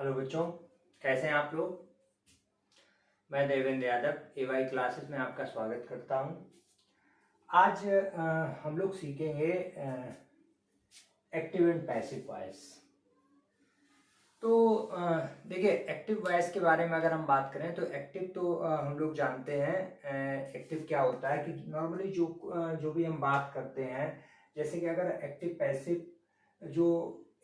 Hello बच्चों, कैसे हैं आप लोग। मैं देवेंद्र यादव एवाई क्लासेस में आपका स्वागत करता हूं। आज हम लोग सीखेंगे एक्टिव एंड पैसिव वॉइस। तो देखिए, एक्टिव वॉइस के बारे में अगर हम बात करें तो एक्टिव तो हम लोग जानते हैं। एक्टिव क्या होता है कि नॉर्मली जो भी हम बात करते हैं, जैसे कि अगर एक्टिव पैसिव जो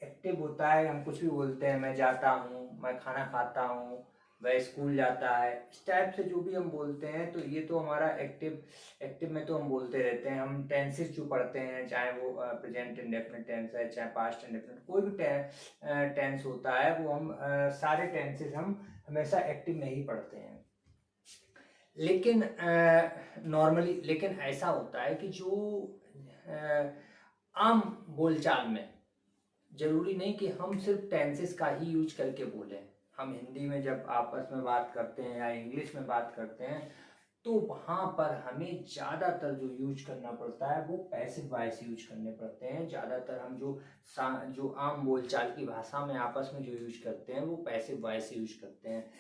एक्टिव होता है, हम कुछ भी बोलते हैं, मैं जाता हूँ, मैं खाना खाता हूँ, वह स्कूल जाता है, इस टाइप से जो भी हम बोलते हैं तो ये तो हमारा एक्टिव में तो हम बोलते रहते हैं। हम टेंसेस जो पढ़ते हैं, चाहे वो प्रेजेंट इंडेफिनिट टेंस है, चाहे पास्ट इंडेफिनिट, कोई भी टेंस होता है, वो हम सारे टेंसेस हम हमेशा एक्टिव में ही पढ़ते हैं। लेकिन लेकिन ऐसा होता है कि जो आम बोलचाल में जरूरी नहीं कि हम सिर्फ टेंसेस का ही यूज करके बोलें। हम हिंदी में जब आपस में बात करते हैं या इंग्लिश में बात करते हैं तो वहाँ पर हमें ज़्यादातर जो यूज करना पड़ता है वो पैसिव वॉइस यूज करने पड़ते हैं। ज़्यादातर हम जो आम बोलचाल की भाषा में आपस में जो यूज करते हैं वो पैसिव वॉइस यूज करते हैं।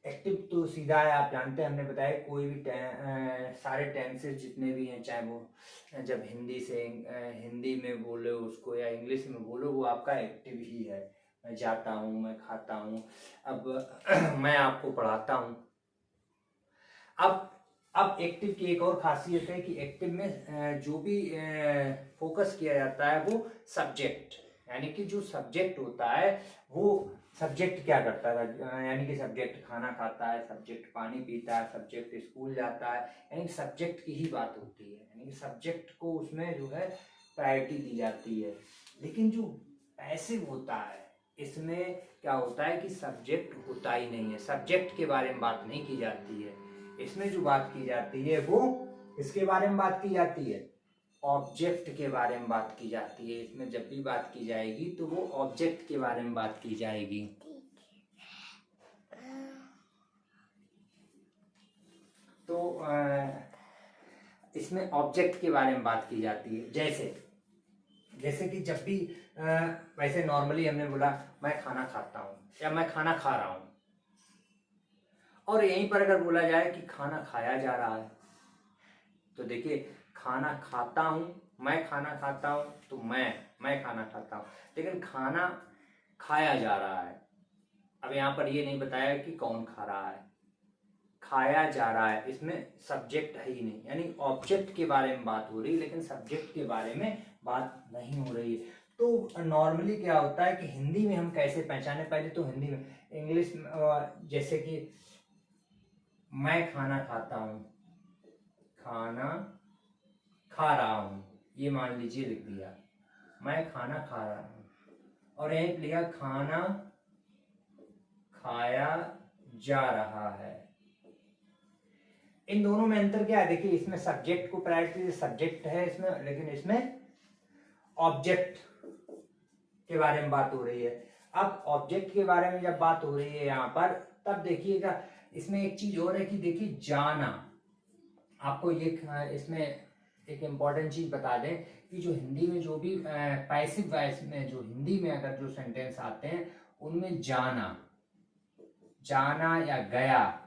एक्टिव तो सीधा है, आप जानते हैं, हमने बताया कोई भी सारे टेंसेस जितने भी हैं, चाहे वो जब हिंदी में बोलो उसको या इंग्लिश में बोलो, वो आपका एक्टिव ही है। मैं जाता हूँ, मैं खाता हूँ, अब मैं आपको पढ़ाता हूँ। अब एक्टिव की एक और खासियत है कि एक्टिव में जो भी फोकस किया जाता है वो सब्जेक्ट, यानी कि जो सब्जेक्ट होता है वो सब्जेक्ट क्या करता है, यानी कि सब्जेक्ट खाना खाता है, सब्जेक्ट पानी पीता है, सब्जेक्ट स्कूल जाता है, यानी कि सब्जेक्ट की ही बात होती है, यानी कि सब्जेक्ट को उसमें जो है प्रायोरिटी दी जाती है। लेकिन जो पैसिव होता है इसमें क्या होता है कि सब्जेक्ट होता ही नहीं है, सब्जेक्ट के बारे में बात नहीं की जाती है। इसमें जो बात की जाती है वो इसके बारे में बात की जाती है, ऑब्जेक्ट के बारे में बात की जाती है। इसमें जब भी बात की जाएगी तो वो ऑब्जेक्ट के बारे में बात की जाएगी। तो इसमें ऑब्जेक्ट के बारे में बात की जाती है। जैसे कि जब भी वैसे नॉर्मली हमने बोला मैं खाना खाता हूँ या मैं खाना खा रहा हूँ, और यहीं पर अगर बोला जाए कि खाना खाया जा रहा है, तो देखिए खाना खाता हूँ, मैं खाना खाता हूँ, तो मैं खाना खाता हूँ, लेकिन खाना खाया जा रहा है। अब यहाँ पर ये नहीं बताया कि कौन खा रहा है, खाया जा रहा है, इसमें सब्जेक्ट है ही नहीं, यानी ऑब्जेक्ट के बारे में बात हो रही है लेकिन सब्जेक्ट के बारे में बात नहीं हो रही है। तो नॉर्मली क्या होता है कि हिंदी में हम कैसे पहचाने, पहले तो हिंदी में, इंग्लिश में जैसे कि मैं खाना खाता हूँ, खाना खा रहा हूँ, ये मान लीजिए लिख दिया, मैं खाना खा रहा हूँ, और यहीं लिखा खाना खाया जा रहा है। इन दोनों में अंतर क्या है, देखिए इसमें सब्जेक्ट को प्रायोरिटी, सब्जेक्ट है इसमें, लेकिन इसमें ऑब्जेक्ट के बारे में बात हो रही है। अब ऑब्जेक्ट के बारे में जब बात हो रही है यहाँ पर, तब देखिएगा इसमें एक चीज और है कि देखिए जाना, आपको ये इसमें एक इम्पॉर्टेंट चीज बता दें कि जो हिंदी में जो भी पैसिव वॉइस में जो हिंदी में अगर जो सेंटेंस आते हैं उनमें जाना या गया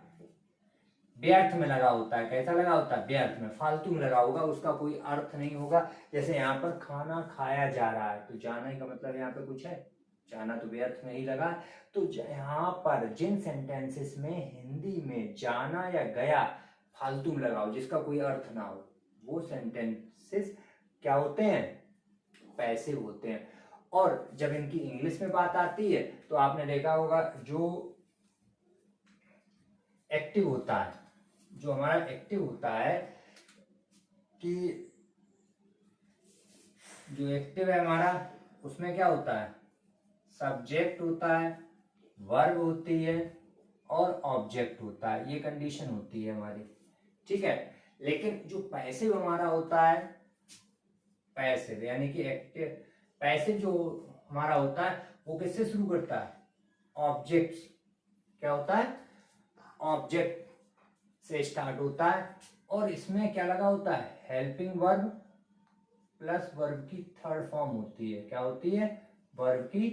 व्यर्थ में लगा होता है। कैसा लगा होता है? व्यर्थ में, फालतू में लगा होगा, उसका कोई अर्थ नहीं होगा। जैसे यहाँ पर खाना खाया जा रहा है, तो जाना का मतलब यहाँ पे कुछ है, जाना तो व्यर्थ में ही लगा। तो यहाँ पर जिन सेंटेंसेस में हिंदी में जाना या गया फालतू में लगा हो, जिसका कोई अर्थ ना हो, वो सेंटेंसेस क्या होते हैं? पैसिव होते हैं। और जब इनकी इंग्लिश में बात आती है तो आपने देखा होगा जो एक्टिव होता है, जो हमारा एक्टिव होता है, कि जो एक्टिव है हमारा, उसमें क्या होता है? सब्जेक्ट होता है, वर्ब होती है और ऑब्जेक्ट होता है, ये कंडीशन होती है हमारी, ठीक है। लेकिन जो पैसिव हमारा होता है, पैसिव यानी कि एक्टिव, पैसिव जो हमारा होता है वो किससे शुरू करता है? ऑब्जेक्ट। क्या होता है? ऑब्जेक्ट से स्टार्ट होता है, और इसमें क्या लगा होता है? हेल्पिंग वर्ब प्लस वर्ब की थर्ड फॉर्म होती है। क्या होती है? वर्ब की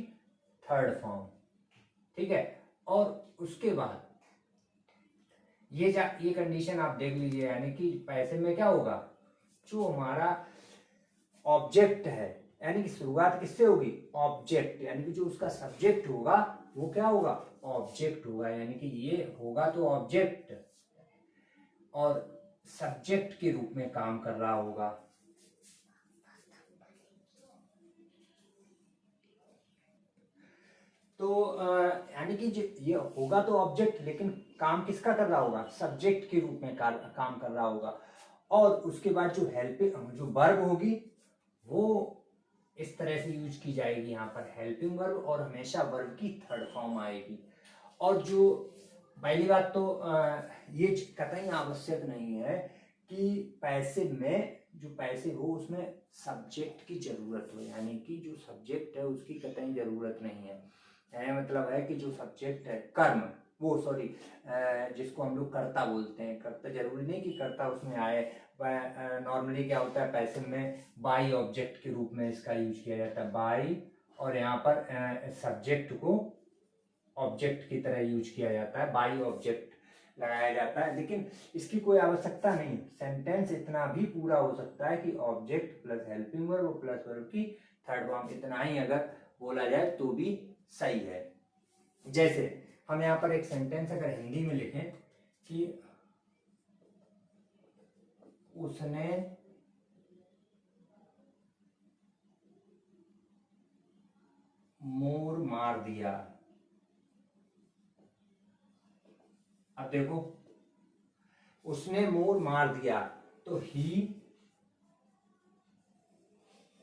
थर्ड फॉर्म। ठीक है। और उसके बाद ये कंडीशन आप देख लीजिए, यानी कि पैसे में क्या होगा, जो हमारा ऑब्जेक्ट है, यानी कि शुरुआत किससे होगी, ऑब्जेक्ट, यानी कि जो उसका सब्जेक्ट होगा वो क्या होगा, ऑब्जेक्ट होगा, यानी कि ये होगा तो ऑब्जेक्ट और सब्जेक्ट के रूप में काम कर रहा होगा। तो यानी कि ये होगा तो ऑब्जेक्ट, लेकिन काम किसका कर रहा होगा, सब्जेक्ट के रूप में काम कर रहा होगा। और उसके बाद जो हेल्पिंग जो वर्ब होगी वो इस तरह से यूज की जाएगी यहाँ पर, हेल्पिंग वर्ब, और हमेशा वर्ब की थर्ड फॉर्म आएगी। और जो पहली बात तो ये कतई आवश्यक नहीं है कि पैसे में जो पैसे हो उसमें सब्जेक्ट की जरूरत हो, यानी कि जो सब्जेक्ट है उसकी कतई जरूरत नहीं है। मतलब है कि जो सब्जेक्ट है कर्म, वो सॉरी जिसको हम लोग कर्ता बोलते हैं, कर्ता जरूरी नहीं कि कर्ता उसमें आए। नॉर्मली क्या होता है, पैसे में बाई ऑब्जेक्ट के रूप में इसका यूज किया जाता है, बाई, और यहाँ पर सब्जेक्ट को ऑब्जेक्ट की तरह यूज किया जाता है, बाई ऑब्जेक्ट लगाया जाता है। लेकिन इसकी कोई आवश्यकता नहीं, सेंटेंस इतना भी पूरा हो सकता है कि object plus helping verb plus verb की थर्ड फॉर्म, इतना ही अगर बोला जाए तो भी सही है। जैसे हम यहाँ पर एक सेंटेंस अगर हिंदी में लिखें कि उसने मोर मार दिया। अब देखो, उसने मोर मार दिया, तो ही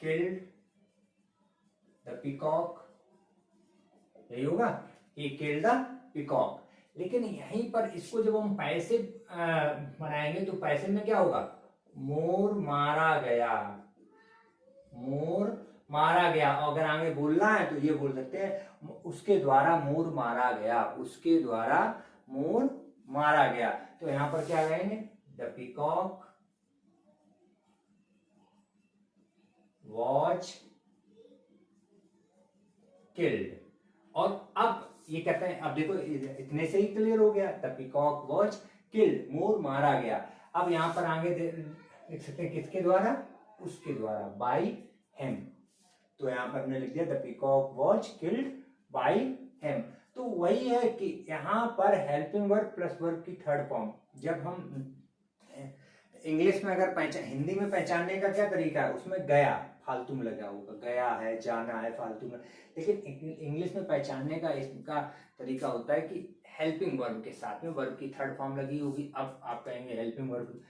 किल्ड द पीकॉक, यही होगा, ही किल्ड द पीकॉक। लेकिन यहीं पर इसको जब हम पैसे बनाएंगे तो पैसे में क्या होगा, मोर मारा गया, मोर मारा गया। अगर आगे बोलना है तो ये बोल सकते हैं उसके द्वारा मोर मारा गया, उसके द्वारा मोर मारा गया। तो यहां पर क्या कहेंगे, द पीकॉक वॉज किल्ड। और अब ये कहते हैं, अब देखो इतने से ही क्लियर हो गया, द पीकॉक वॉज किल्ड, मोर मारा गया। अब यहां पर आगे लिख सकते हैं किसके द्वारा, उसके द्वारा, बाई हिम। तो यहां पर हमने लिख दिया the peacock was killed by him. तो वही है कि यहां पर हेल्पिंग वर्ब प्लस वर्ब की थर्ड फॉर्म, जब हम इंग्लिश में अगर हिंदी में पहचानने का क्या तरीका है, उसमें गया फालतू में लगा होगा, गया है, जाना है, फालतू में। लेकिन इंग्लिश में पहचानने का इसका तरीका होता है कि हेल्पिंग वर्ब के साथ में वर्ब की थर्ड फॉर्म लगी होगी। अब आप कहेंगे हेल्पिंग वर्ब,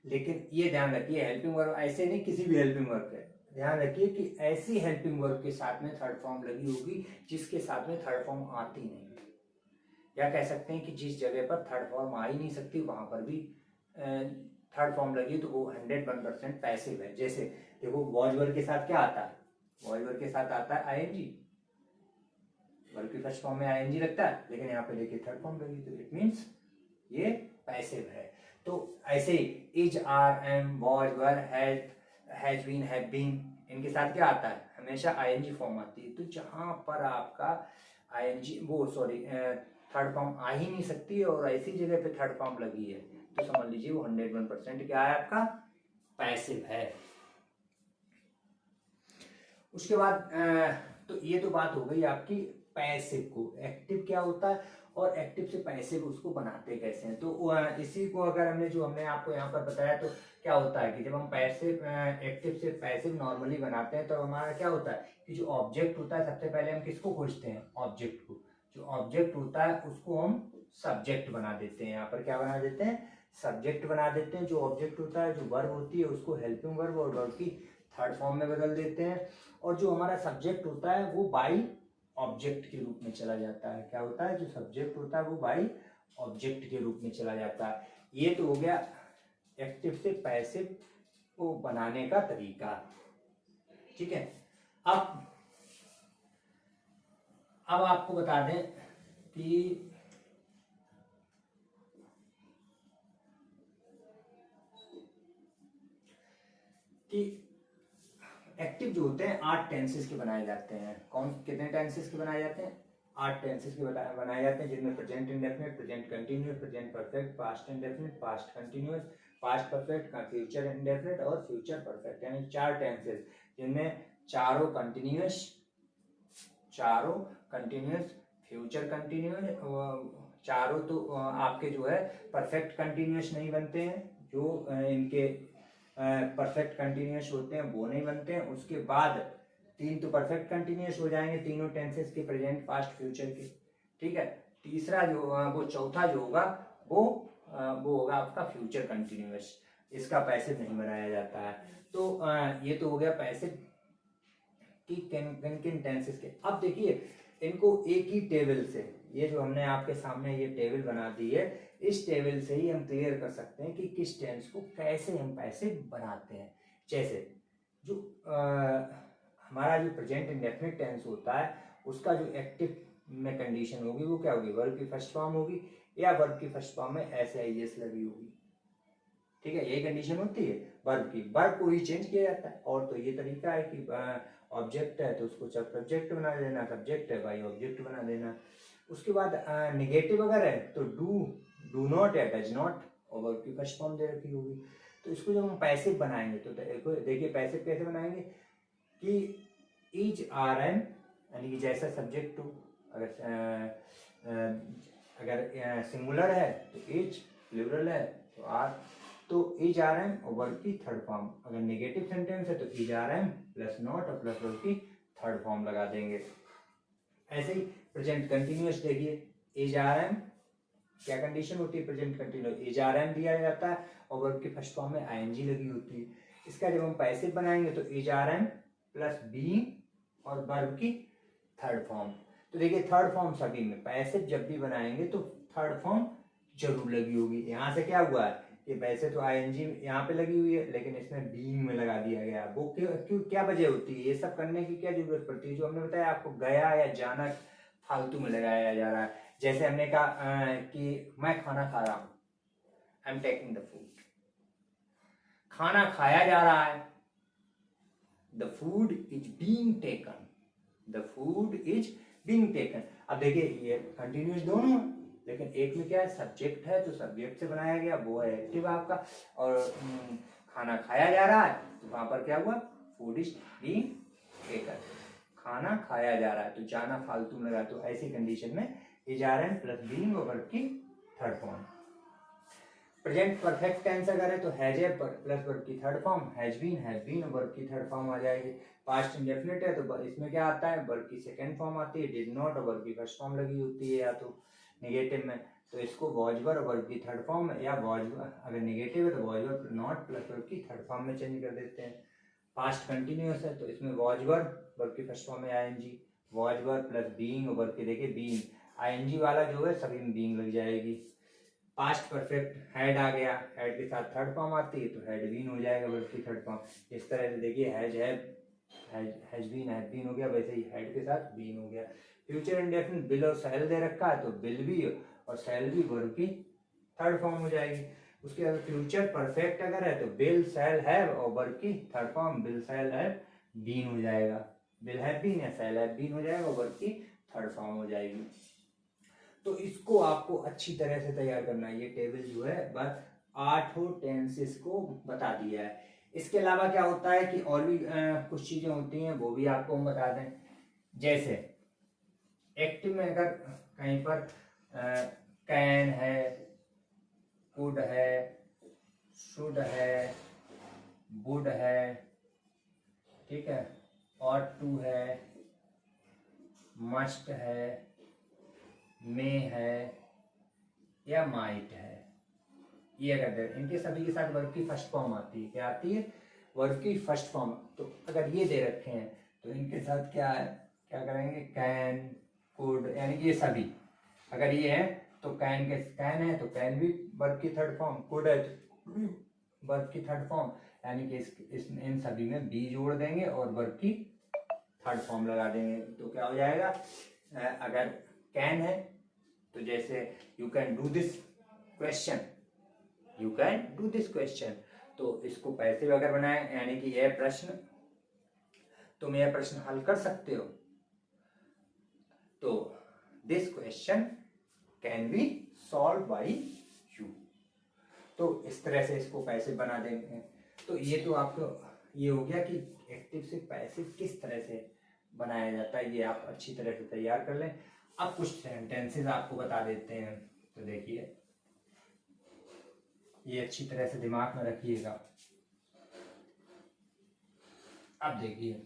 लेकिन ये ध्यान रखिए हेल्पिंग वर्ब ऐसे नहीं किसी भी हेल्पिंग वर्ब के, ध्यान रखिए कि ऐसी हेल्पिंग वर्ब के साथ में थर्ड फॉर्म लगी होगी जिसके साथ में थर्ड फॉर्म आती नहीं, या कह सकते हैं कि जिस जगह पर थर्ड फॉर्म आ ही नहीं सकती वहां पर भी थर्ड फॉर्म लगी तो वो 101% पैसिव है। जैसे देखो वॉज वर्ब के साथ क्या आता है, वॉज वर्ब के साथ आता है आईएनजी, वर्ब की फर्स्ट फॉर्म में आईएनजी लगता है, लेकिन यहाँ पे देखिए थर्ड फॉर्म लगी, तो इट मींस ये पैसिव है। तो ऐसे ही is, are, am, was, were, has been, have been, इनके साथ क्या आता है, हमेशा आईएनजी फॉर्म आती है। तो जहां पर आपका आईएनजी वो सॉरी थर्ड फॉर्म आ ही नहीं सकती और ऐसी जगह पे थर्ड फॉर्म लगी है, तो समझ लीजिए वो 101% क्या है, आपका पैसिव है। उसके बाद तो ये तो बात हो गई आपकी पैसिव को, एक्टिव क्या होता है और एक्टिव से पैसिव उसको बनाते कैसे हैं। तो इसी को अगर हमने आपको यहाँ पर बताया, तो क्या होता है कि जब हम पैसिव एक्टिव से पैसिव नॉर्मली बनाते हैं तो हमारा क्या होता है कि जो ऑब्जेक्ट होता है सबसे पहले हम किसको खोजते हैं, ऑब्जेक्ट को। जो ऑब्जेक्ट होता है उसको हम सब्जेक्ट बना देते हैं, यहाँ पर क्या बना देते हैं, सब्जेक्ट बना देते हैं। जो ऑब्जेक्ट होता है, जो वर्ब होती है, उसको हेल्पिंग वर्ब और वर्ब की थर्ड फॉर्म में बदल देते हैं। और जो हमारा सब्जेक्ट होता है वो बाई ऑब्जेक्ट के रूप में चला जाता है। क्या होता है, जो सब्जेक्ट होता है वो बाई ऑब्जेक्ट के रूप में चला जाता है। ये तो हो गया एक्टिव से पैसिव को बनाने का तरीका, ठीक है। अब आपको बता दें कि एक्टिव जो होते हैं 8 टेंसेस के बनाए जाते हैं। कितने टेंसेस के बनाए जाते हैं, 8 टेंसेस के बनाए जाते हैं, जिनमें present indefinite, present continuous, present perfect, past indefinite, past continuous, past perfect, future indefinite और फ्यूचर परफेक्ट, यानी 4 टेंसेस, जिनमें चारों कंटिन्यूअस, फ्यूचर कंटिन्यूअस, चारों तो आपके जो है परफेक्ट कंटिन्यूअस नहीं बनते हैं, जो इनके परफेक्ट कंटिन्यूअस होते हैं वो नहीं बनते हैं। उसके बाद 3 तो परफेक्ट कंटिन्यूअस हो जाएंगे तीनों टेंसेस के, प्रेजेंट पास्ट फ्यूचर के, ठीक है। तीसरा जो वो चौथा जो होगा वो होगा आपका फ्यूचर कंटिन्यूअस, इसका पैसिव नहीं बनाया जाता है। तो ये तो हो गया पैसिव कि किन किन टेंसेस के। अब देखिए इनको एक ही टेबल से, ये जो हमने आपके सामने ये टेबल बना दी है, इस टेबल से ही हम क्लियर कर सकते हैं कि किस टेंस को कैसे हम पैसिव बनाते हैं। जैसे जो हमारा जो प्रेजेंट इंडेफिनिट टेंस होता है, उसका जो एक्टिव में कंडीशन होगी वो क्या होगी, वर्ब की फर्स्ट फॉर्म होगी या वर्ब की फर्स्ट फॉर्म में एस लगी होगी, ठीक है। यही कंडीशन होती है वर्ब की। वर्ब को ही चेंज किया जाता है, और तो ये तरीका है कि ऑब्जेक्ट है तो उसको सब्जेक्ट बना देना, सब्जेक्ट है भाई ऑब्जेक्ट बना देना। उसके बाद नेगेटिव अगर है तो डू नॉट या डज नॉट, और वर्ब की फर्स्ट फॉर्म दे रखी होगी। तो इसको जब हम पैसिव बनाएंगे तो देखिए पैसिव कैसे बनाएंगे कि ईच आर एम, यानी कि जैसा सब्जेक्ट टू, अगर सिंगुलर है तो ईच, प्लूरल है तो आर, तो ईच आर एम और वर्ब की थर्ड फॉर्म। अगर नेगेटिव सेंटेंस है तो is are am plus not और प्लस वर्ब की थर्ड फॉर्म लगा देंगे। ऐसे ही प्रेजेंट कंटिन्यूअस देखिए, ईच आर एम क्या कंडीशन होती है, present continuous is are am दिया जाता है और वर्ब की फर्स्ट फॉर्म में आईएनजी लगी होती है। इसका जब हम पैसिव बनाएंगे तो is are am plus being और वर्ब की थर्ड फॉर्म। तो देखिए थर्ड फॉर्म सभी में, पैसिव जब भी बनाएंगे तो थर्ड फॉर्म जरूर लगी होगी। यहाँ से क्या हुआ है कि वैसे तो आईएनजी यहाँ पे लगी हुई है, लेकिन इसमें बीइंग में लगा दिया गया। वो क्यों क्या वजह होती है, ये सब करने की क्या जरूरत पड़ती है, जो हमने बताया आपको गया या जाना फालतू में लगाया जा रहा है। जैसे हमने कहा कि मैं खाना खा रहा हूं, आई एम टेकिंग द फूड, खाना खाया जा रहा है, the food is being taken, the food is being taken. अब देखिए ये कंटिन्यूअस दोनों है, लेकिन एक में क्या है सब्जेक्ट है तो सब्जेक्ट से बनाया गया, वो है एक्टिव आपका, और खाना खाया जा रहा है तो वहां पर क्या हुआ, फूड इज बीइंग टेकन, खाना खाया जा रहा है तो जाना फालतू में लगा। तो ऐसी कंडीशन में is are am plus being और वर्ब की third form. Present perfect tense अगर है तो हैज है प्लस वर्ब की थर्ड फॉर्म, हैज बीन और वर्ब की थर्ड फॉर्म आ जाएगी। पास्ट इंडेफिनिट है तो इसमें क्या आता है, वर्ब की सेकंड फॉर्म आती है, डिड नॉट और वर्ब की फर्स्ट फॉर्म लगी होती है, या तो नेगेटिव में तो इसको वॉज वर और वर्ब की थर्ड फॉर्म, या वॉज अगर नेगेटिव है तो was were not plus verb की थर्ड फॉर्म में चेंज कर देते हैं। पास्ट कंटिन्यूअस है तो इसमें वॉज वर वर्ब की फर्स्ट फॉर्म में I N G, was were plus being और वर्ब की देखिए बीइंग, आईएनजी वाला जो है सभी में बीइंग लग जाएगी। पास्ट परफेक्ट हैड आ गया, हैड के साथ थर्ड फॉर्म आती है तो हैड बीन हो जाएगा वर्ब की थर्ड फॉर्म। इस तरह से देखिए हैज बीन हो गया, वैसे ही हैड के साथ बीन हो गया। फ्यूचर इंडेफिनिट बिल और सेल दे रखा है तो बिल भी और सेल भी वर्ब की थर्ड फॉर्म हो जाएगी। उसके बाद फ्यूचर परफेक्ट अगर है तो बिल सेल हैव और वर्ब की third form will shall have been हो जाएगा, बिल हैव बीन या सेल हैव बीन हो जाएगा और वर्ब की थर्ड फॉर्म हो जाएगी। तो इसको आपको अच्छी तरह से तैयार करना है। ये टेबल जो है बस 8 टेंसेस को बता दिया है। इसके अलावा क्या होता है कि और भी कुछ चीजें होती हैं, वो भी आपको हम बता दें। जैसे एक्टिव में अगर कहीं पर कैन है, कुड है, शुड है, वुड है, ठीक है, ऑट टू है, मस्ट है, मे है या माइट है, ये अगर इनके सभी के साथ वर्ब की फर्स्ट फॉर्म आती है, क्या आती है, वर्ब की फर्स्ट फॉर्म। तो अगर ये दे रखे हैं तो इनके साथ क्या है, क्या करेंगे, कैन, कुड, यानी कि ये सभी अगर ये है तो कैन है तो कैन भी वर्ब की थर्ड फॉर्म, कुड है तो वर्ब की थर्ड फॉर्म, यानी कि इन सभी में बी जोड़ देंगे और वर्ब की थर्ड फॉर्म लगा देंगे। तो क्या हो जाएगा, अगर कैन है तो जैसे you can do this question, you can do this question, तो इसको पैसिव अगर बनाए, यानी कि यह प्रश्न, तुम यह प्रश्न हल कर सकते हो, तो question can be solve by you. तो इस तरह से इसको पैसिव बना देंगे। तो ये तो आपको ये हो गया कि एक्टिव से पैसिव किस तरह से बनाया जाता है, ये आप अच्छी तरह से तैयार कर लें। अब कुछ सेंटेंसेस आपको बता देते हैं। तो देखिए ये अच्छी तरह से दिमाग में रखिएगा। अब देखिए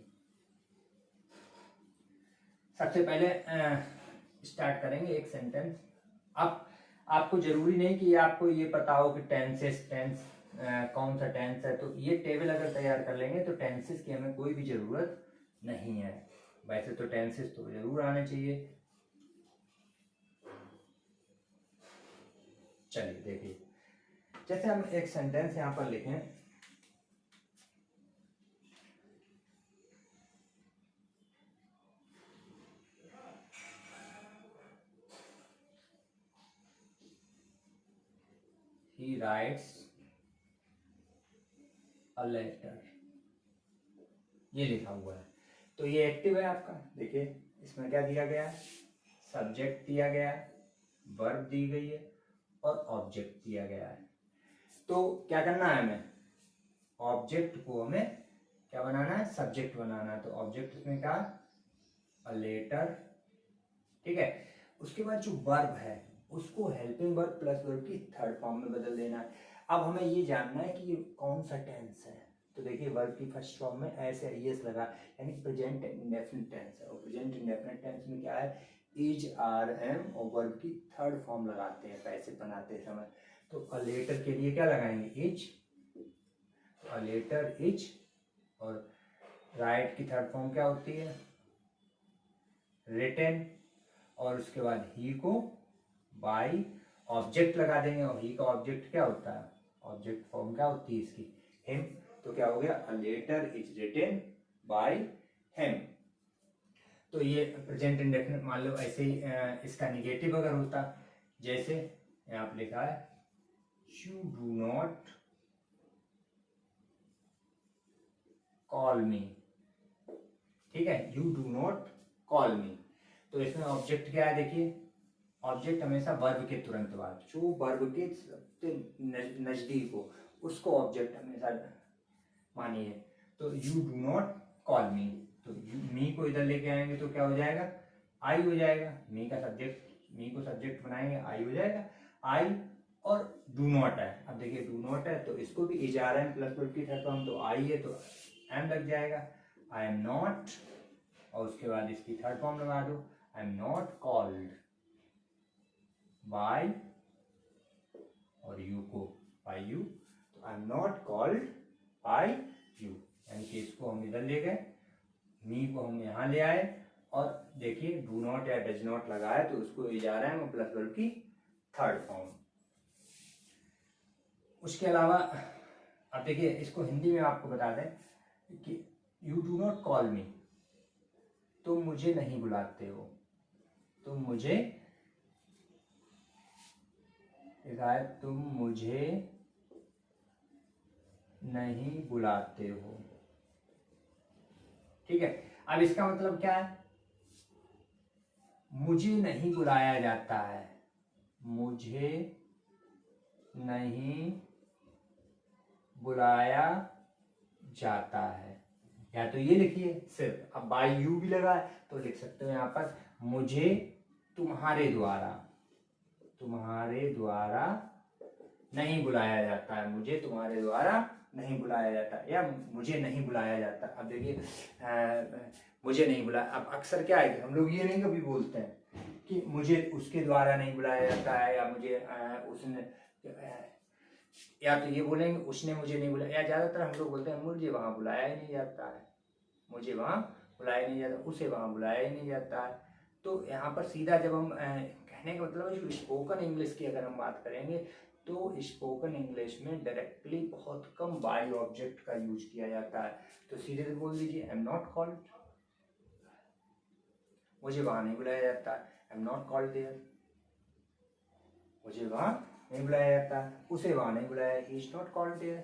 सबसे पहले स्टार्ट करेंगे एक सेंटेंस। अब आपको जरूरी नहीं कि आपको ये पता हो कि टेंसेस कौन सा टेंस है, तो ये टेबल अगर तैयार कर लेंगे तो टेंसेस की हमें कोई भी जरूरत नहीं है। वैसे तो टेंसेस तो जरूर आने चाहिए। चलिए देखिए, जैसे हम एक सेंटेंस यहाँ पर लिखें, he writes a letter, ये लिखा हुआ है। तो ये एक्टिव है आपका। देखिए इसमें क्या दिया गया है, सब्जेक्ट दिया गया है, वर्ब दी गई है और ऑब्जेक्ट दिया गया है। तो क्या करना है हमें, ऑब्जेक्ट को हमें क्या बनाना है, सब्जेक्ट बनाना है। तो ऑब्जेक्ट इसमें क्या, अ लेटर, ठीक है। उसके बाद जो वर्ब है उसको हेल्पिंग वर्ब प्लस वर्ब की थर्ड फॉर्म में बदल देना है। अब हमें ये जानना है कि ये कौन सा टेंस है। तो देखिए वर्ब की फर्स्ट फॉर्म में एस या ईएस लगा, यानी प्रेजेंट इंडेफिनिट टेंस है। और प्रेजेंट इंडेफिनिट टेंस में क्या है, इज, आर, एम, और वर्ब की थर्ड फॉर्म लगाते हैं पैसिव बनाते समय। तो अ लेटर के लिए क्या लगाएंगे, इज, अ लेटर इज, और राइट की थर्ड फॉर्म क्या होती है, रिटन, और उसके बाद ही को बाई, ऑब्जेक्ट लगा देंगे। और ही का ऑब्जेक्ट क्या होता है, ऑब्जेक्ट फॉर्म क्या होती है इसकी, हिम। तो क्या हो गया, a letter is written by him. तो ये प्रेजेंट इंडेफिनिट, मान लो ऐसे ही इसका निगेटिव अगर होता, जैसे यहाँ पे लिखा है यू डू नॉट कॉल मी, ठीक है, यू डू नॉट कॉल मी। तो इसमें ऑब्जेक्ट क्या है, देखिए ऑब्जेक्ट हमेशा वर्ब के तुरंत बाद, जो वर्ब के सबसे नजदीक हो उसको ऑब्जेक्ट हमेशा मानिए। तो यू डू नॉट कॉल मी, तो मी को इधर लेके आएंगे तो क्या हो जाएगा, आई हो जाएगा। मी का सब्जेक्ट, मी को सब्जेक्ट बनाएंगे, आई हो जाएगा, आई। और डू नॉट है, अब देखिए डू नॉट है तो इसको भी is are am plus verb की थर्ड फॉर्म, तो आई है तो एम लग जाएगा, आई एम नॉट, और उसके बाद इसकी थर्ड फॉर्म लगा दो, आई एम नॉट कॉल्ड बाय, और यू को बाय यू, तो आई am not called by you, यानी कि इसको हम इधर ले गए, मी को हम यहाँ ले आए, और देखिए डू नॉट या डज नॉट लगाए तो उसको is are am plus verb की थर्ड फॉर्म। उसके अलावा अब देखिए इसको हिंदी में आपको बता दें कि यू डू नॉट कॉल मी, तुम मुझे नहीं बुलाते हो, तुम मुझे, तुम मुझे नहीं बुलाते हो, ठीक है। अब इसका मतलब क्या है, मुझे नहीं बुलाया जाता है, मुझे नहीं बुलाया जाता है। या तो ये लिखिए सिर्फ, अब बाय यू भी लगा है तो लिख सकते हो यहाँ पर, मुझे तुम्हारे द्वारा, तुम्हारे द्वारा नहीं बुलाया जाता है, मुझे तुम्हारे द्वारा नहीं बुलाया जाता, या मुझे नहीं बुलाया जाता। अब देखिए मुझे नहीं बुलाया, अब अक्सर क्या है कि हम लोग ये नहीं कभी बोलते हैं कि मुझे उसके द्वारा नहीं बुलाया जाता है, या मुझे उसने, या तो ये बोलेंगे उसने मुझे नहीं बुलाया, या ज्यादातर हम लोग बोलते हैं मुझे वहां बुलाया ही नहीं जाता है, मुझे वहां बुलाया नहीं जाता, उसे वहां बुलाया ही नहीं जाता है। तो यहाँ पर सीधा जब हम कहने का मतलब है, जो स्पोकन इंग्लिश की अगर हम बात करेंगे तो स्पोकन इंग्लिश में डायरेक्टली बहुत कम बाय ऑब्जेक्ट का यूज किया जाता है। तो सीधे से बोल दीजिए आई एम नॉट कॉल्ड, मुझे वहां नहीं बुलाया जाता, I am not called there, मुझे वहां नहीं बुलाया जाता, उसे वहां नहीं बुलाया, he is not called there,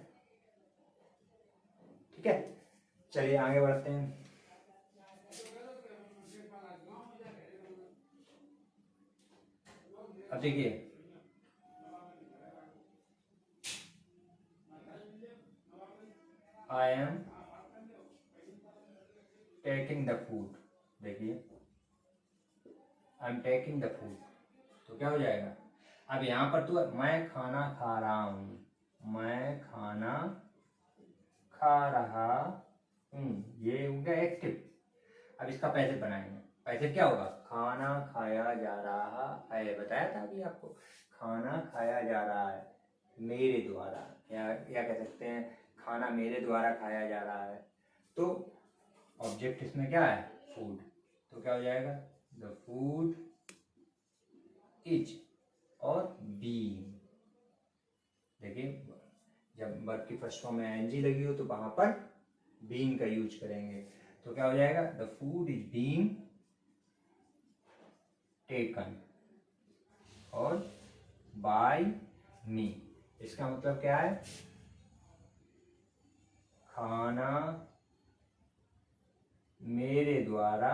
ठीक है। चलिए आगे बढ़ते हैं। देखिए I am taking the food, देखिए I am taking the food, तो क्या हो जाएगा, अब यहाँ पर तो मैं खाना खा रहा हूँ, मैं खाना खा रहा हूँ, ये हो गया एक्टिव। अब इसका पैसिव बनाएंगे, पैसिव क्या होगा, खाना खाया जा रहा है, बताया था अभी आपको, खाना खाया जा रहा है मेरे द्वारा, या कह सकते हैं खाना मेरे द्वारा खाया जा रहा है। तो ऑब्जेक्ट इसमें क्या है, फूड, तो क्या हो जाएगा, द फूड इज और बीइंग। देखिए जब वर्ब की फर्स्ट फॉर्म में एनजी लगी हो तो वहां पर बीइंग का यूज करेंगे, तो क्या हो जाएगा, the food is being taken और बाय मी। इसका मतलब क्या है, खाना मेरे द्वारा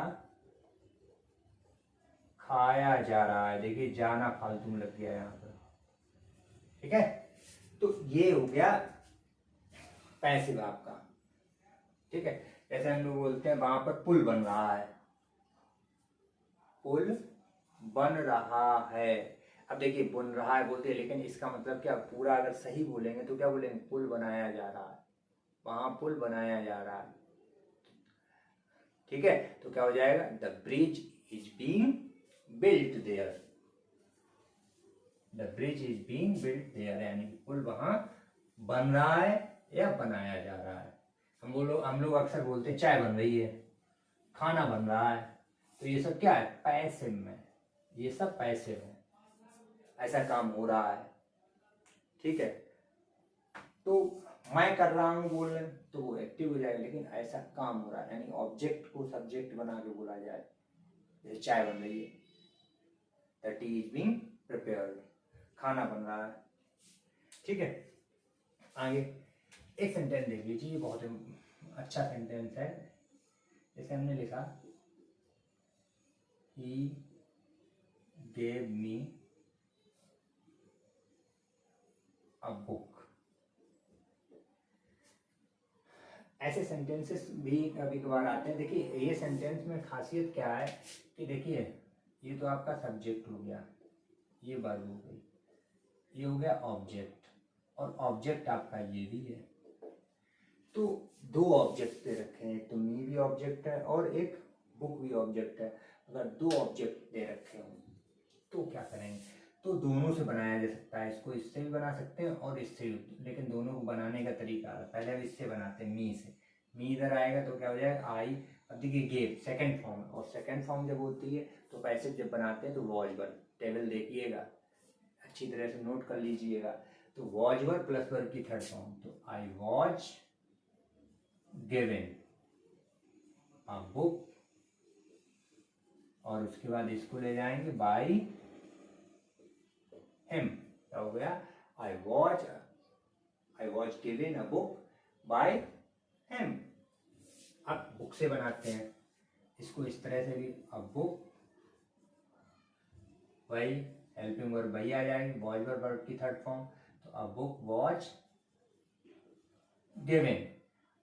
खाया जा रहा है। देखिए जाना फालतू में लग गया यहाँ पर, ठीक है। तो ये हो गया पैसिव आपका, ठीक है। जैसे हम लोग बोलते हैं वहां पर पुल बन रहा है, पुल बन रहा है। अब देखिए बन रहा है बोलते हैं, लेकिन इसका मतलब क्या, पूरा अगर सही बोलेंगे तो क्या बोलेंगे, पुल बनाया जा रहा है, वहां पुल बनाया जा रहा है, ठीक है। तो क्या हो जाएगा, the bridge is being built there, the bridge is being built there, यानी पुल वहां बन रहा है या बनाया जा रहा है। हम लोग अक्सर बोलते हैं चाय बन रही है, खाना बन रहा है, तो ये सब क्या है, पैसिव में, ये सब पैसिव है, ऐसा काम हो रहा है, ठीक है। तो मैं कर रहा हूँ बोलने तो वो एक्टिव हो जाएगा, लेकिन ऐसा काम हो रहा है, यानी ऑब्जेक्ट को सब्जेक्ट बना के बोला जाए, जैसे चाय बन रही है, the T is being prepared, खाना बन रहा है, ठीक है। आगे एक सेंटेंस देख लीजिए, बहुत अच्छा सेंटेंस है। जैसे हमने लिखा, he gave me a book, ऐसे सेंटेंसेस भी कभी कभार आते हैं। देखिए ये सेंटेंस में खासियत क्या है कि देखिए ये तो आपका सब्जेक्ट हो गया, ये वर्ब हो गई, ये हो गया ऑब्जेक्ट, और ऑब्जेक्ट आपका ये भी है। तो दो ऑब्जेक्ट दे रखे हैं, एक तो मी भी ऑब्जेक्ट है और एक बुक भी ऑब्जेक्ट है। अगर दो ऑब्जेक्ट दे रखे हो तो क्या करेंगे, तो दोनों से बनाया जा सकता है, इसको इससे भी बना सकते हैं और इससे भी, लेकिन दोनों को बनाने का तरीका है, पहले हम इससे बनाते हैं, मी से, मी इधर आएगा तो क्या हो जाएगा, आई। अब देखिए गेव सेकंड फॉर्म, और सेकंड फॉर्म जब होती है तो पैसिव जब बनाते हैं तो वॉज वर्ब, टेबल देखिएगा अच्छी तरह से नोट कर लीजिएगा, तो वॉज वर्ब प्लस वर्ब की थर्ड फॉर्म, तो I was given a book, और उसके बाद इसको ले जाएंगे बाय हिम, क्या हो गया, I was given a book by him. अब बुक से बनाते हैं इसको इस तरह से भी, अब बुक वही हेल्पिंग वर्ब वही आ जाएगी, वॉज वर्ब की थर्ड फॉर्म, तो अ बुक वॉज गिवन।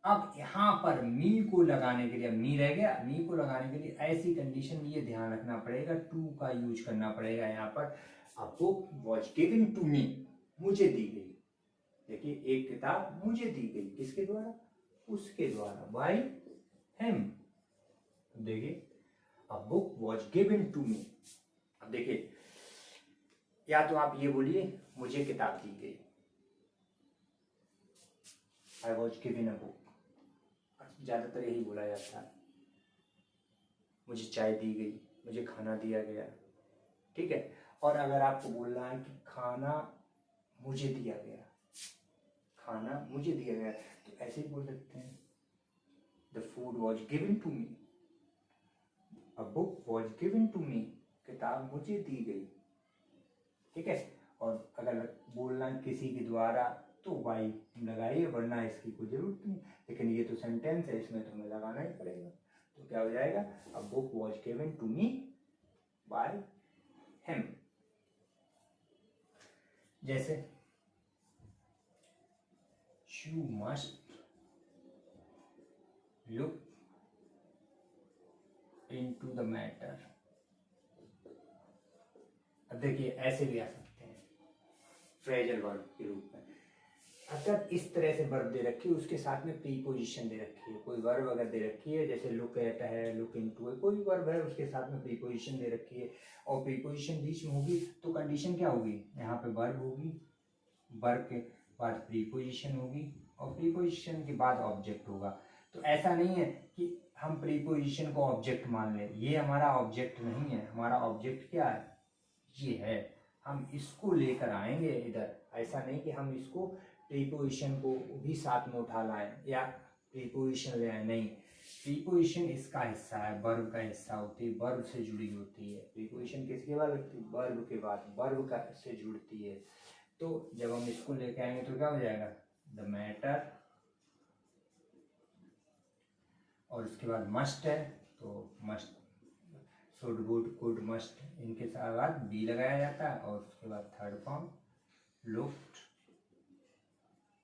अब यहाँ पर मी को लगाने के लिए, मी रह गया, मी को लगाने के लिए ऐसी कंडीशन में ये ध्यान रखना पड़ेगा, टू का यूज करना पड़ेगा यहाँ पर, a book was given to me, मुझे दी गई। देखिए एक किताब मुझे दी गई, किसके द्वारा, उसके द्वारा, बाय हिम। देखिए a book was given to me. अब देखिए या तो आप ये बोलिए मुझे किताब दी गई, I was given a book, ज्यादातर यही बोला जाता है, मुझे चाय दी गई, मुझे खाना दिया गया, ठीक है। और अगर आपको बोलना है कि खाना मुझे दिया गया, खाना मुझे दिया गया, तो ऐसे ही बोल सकते हैं, the food was given to me, a book was given to me, किताब मुझे दी गई, ठीक है। और अगर बोलना किसी के द्वारा तो वाई लगाइए, वरना इसकी कोई जरूरत नहीं, लेकिन ये तो सेंटेंस है, इसमें तो हमें लगाना ही पड़ेगा। तो क्या हो जाएगा, a book was given to me by him. जैसे you must look into the matter. अब देखिए ऐसे भी आ सकते हैं फ्रेजल वर्ब के रूप में। अगर इस तरह से वर्ब दे रखी है, उसके साथ में प्रीपोजिशन दे रखी है, कोई वर्ब अगर दे रखी है, जैसे लुक एट है, लुक इनटू है, कोई वर्ब है, उसके साथ में प्रीपोजिशन दे रखी है और प्रीपोजिशन बीच में होगी, तो कंडीशन क्या होगी, यहाँ पे वर्ब होगी, वर्ब के बाद प्रीपोजिशन होगी और प्रीपोजिशन के बाद ऑब्जेक्ट होगा। तो ऐसा नहीं है कि हम प्रीपोजिशन को ऑब्जेक्ट मान लें, ये हमारा ऑब्जेक्ट नहीं है। हमारा ऑब्जेक्ट क्या है, ये है, हम इसको लेकर आएंगे इधर। ऐसा नहीं कि हम इसको प्रीपोजिशन को भी साथ में उठा लाएं या प्रीपोजिशन ले आए, नहीं। प्रीपोजिशन इसका हिस्सा है, वर्ब का हिस्सा होती है, वर्ब से जुड़ी होती है। प्रीपोजिशन किसके बाद लगती है, वर्ब के बाद, वर्ब का से जुड़ती है। तो जब हम इसको लेके आएंगे तो क्या हो जाएगा, द मैटर, और उसके बाद मस्ट है, तो must, should, would, could, must, इनके साथ बी लगाया जाता है और उसके बाद थर्ड फॉर्म लुक्ड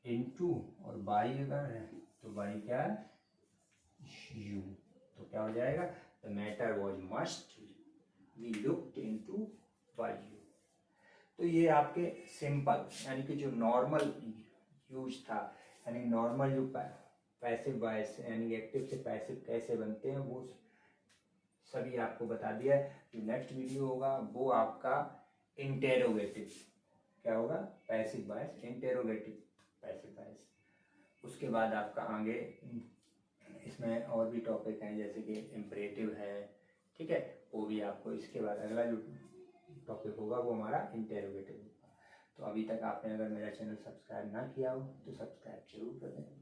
इनटू, और बाई अगर है तो बाई क्या है, यू। तो क्या हो जाएगा, the matter was must be looked into bye you. तो ये आपके सिंपल यानी कि जो नॉर्मल यूज था, यानी नॉर्मल जो पैसिव वॉइस यानी एक्टिव से पैसिव कैसे बनते हैं वो सभी आपको बता दिया है। जो नेक्स्ट वीडियो होगा वो आपका इंटेरोगेटिव, क्या होगा, passive voice, interrogative passive voice. उसके बाद आपका आगे इसमें और भी टॉपिक हैं, जैसे कि इम्परेटिव है, ठीक है, वो भी आपको इसके बाद अगला जो टॉपिक होगा वो हमारा इंटेरोगेटिव होगा। तो अभी तक आपने अगर मेरा चैनल सब्सक्राइब ना किया हो तो सब्सक्राइब जरूर कर दें।